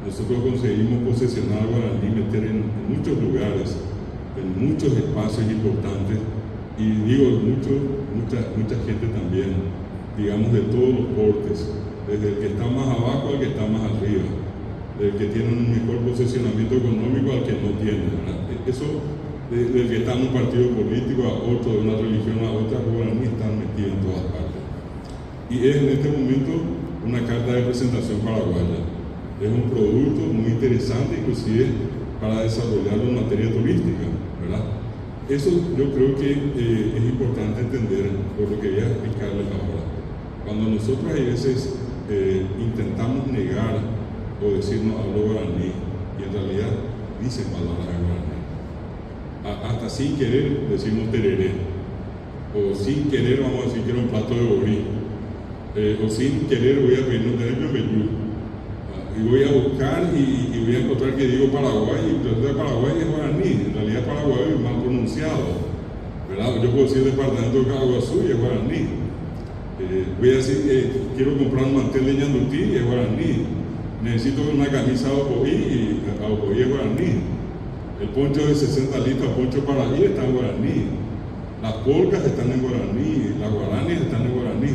nosotros conseguimos posesionar guaraní, meter en muchos lugares, en muchos espacios importantes, y digo mucha gente también, digamos de todos los portes, desde el que está más abajo al que está más arriba, del que tiene un mejor posicionamiento económico al que no tiene, ¿verdad? Eso, del que está en un partido político a otro, de una religión a otra, los guaraníes están metidos en todas partes. Y es en este momento una carta de presentación paraguaya. Es un producto muy interesante, inclusive para desarrollarlo en materia turística, ¿verdad? Eso yo creo que es importante entender, por lo que voy a explicarles ahora. Cuando nosotros a veces intentamos negar o decirnos hablo guaraní, y en realidad dicen palabras en guaraní, hasta sin querer decimos tereré, o sin querer vamos a decir que era un plato de borí, o sin querer voy a pedir no tener pepeyú, y voy a buscar y voy a encontrar que digo Paraguay, y entonces Paraguay es guaraní, en realidad Paraguay es mal pronunciado, ¿verdad? Yo puedo decir departamento de Caguazú y es guaraní. Voy a decir quiero comprar un mantel de ñandutí y es guaraní. Necesito una camisa de Opoí y Opoí es guaraní. El poncho de 60 litros, poncho paraí, está en guaraní. Las polcas están en guaraní, las guaraníes están en guaraní.